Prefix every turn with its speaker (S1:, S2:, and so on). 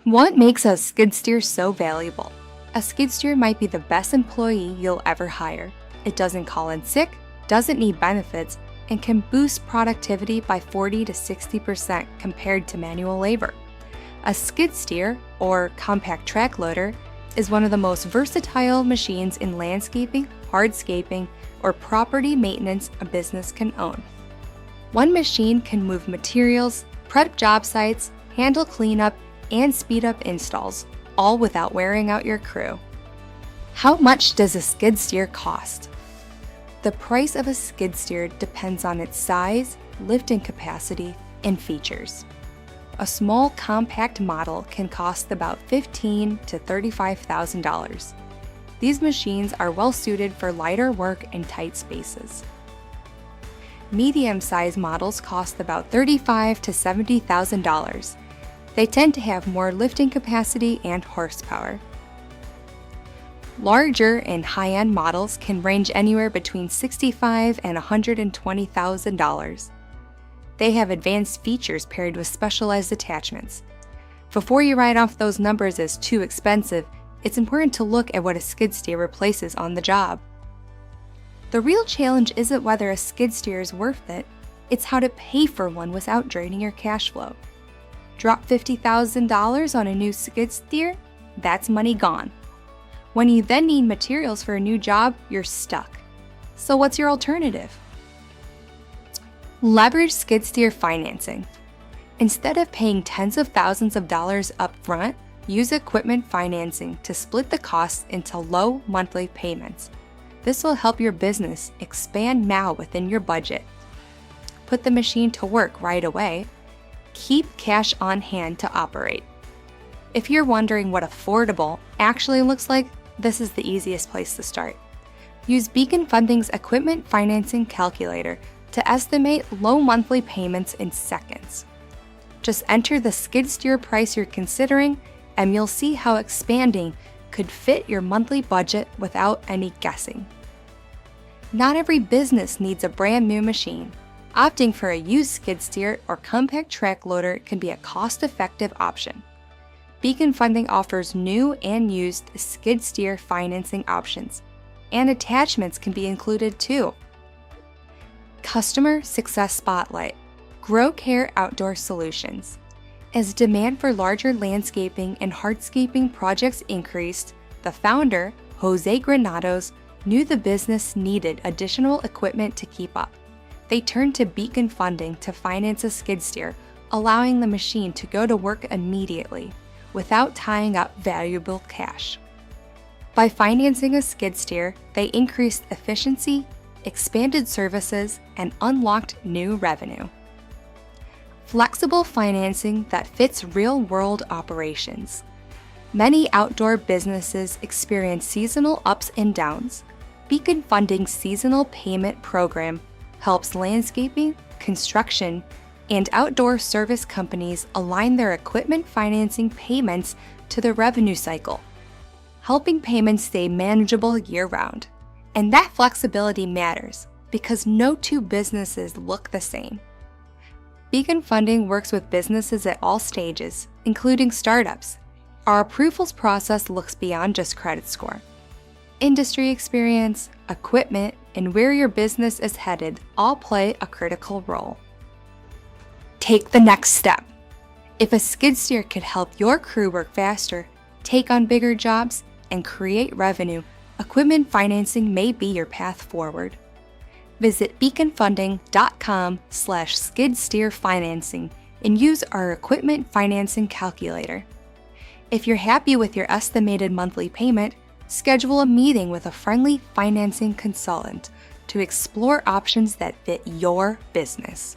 S1: What makes a skid steer so valuable? A skid steer might be the best employee you'll ever hire. It doesn't call in sick, doesn't need benefits, and can boost productivity by 40 to 60% compared to manual labor. A skid steer, or compact track loader, is one of the most versatile machines in landscaping, hardscaping, or property maintenance a business can own. One machine can move materials, prep job sites, handle cleanup, and speed up installs, all without wearing out your crew. How much does a skid steer cost? The price of a skid steer depends on its size, lifting capacity, and features. A small compact model can cost about $15,000 to $35,000. These machines are well suited for lighter work in tight spaces. Medium-sized models cost about $35,000 to $70,000. They tend to have more lifting capacity and horsepower. Larger and high-end models can range anywhere between $65,000 and $120,000. They have advanced features paired with specialized attachments. Before you write off those numbers as too expensive, it's important to look at what a skid steer replaces on the job. The real challenge isn't whether a skid steer is worth it, it's how to pay for one without draining your cash flow. Drop $50,000 on a new skid steer? That's money gone. When you then need materials for a new job, you're stuck. So what's your alternative? Leverage skid steer financing. Instead of paying tens of thousands of dollars up front, use equipment financing to split the costs into low monthly payments. This will help your business expand now within your budget. Put the machine to work right away. Keep cash on hand to operate. If you're wondering what affordable actually looks like, this is the easiest place to start. Use Beacon Funding's Equipment Financing Calculator to estimate low monthly payments in seconds. Just enter the skid steer price you're considering, and you'll see how expanding could fit your monthly budget without any guessing. Not every business needs a brand new machine. Opting for a used skid steer or compact track loader can be a cost-effective option. Beacon Funding offers new and used skid steer financing options, and attachments can be included too. Customer Success Spotlight. Grow Care Outdoor Solutions. As demand for larger landscaping and hardscaping projects increased, the founder, Jose Granados, knew the business needed additional equipment to keep up. They turned to Beacon Funding to finance a skid steer, allowing the machine to go to work immediately, without tying up valuable cash. By financing a skid steer, they increased efficiency, expanded services, and unlocked new revenue. Flexible financing that fits real-world operations. Many outdoor businesses experience seasonal ups and downs. Beacon Funding's seasonal payment program helps landscaping, construction, and outdoor service companies align their equipment financing payments to the revenue cycle, helping payments stay manageable year-round. And that flexibility matters because no two businesses look the same. Beacon Funding works with businesses at all stages, including startups. Our approvals process looks beyond just credit score. Industry experience, equipment, and where your business is headed all play a critical role. Take the next step. If a skid steer could help your crew work faster, take on bigger jobs, and create revenue, equipment financing may be your path forward. Visit beaconfunding.com/skidsteerfinancing and use our equipment financing calculator. If you're happy with your estimated monthly payment, schedule a meeting with a friendly financing consultant to explore options that fit your business.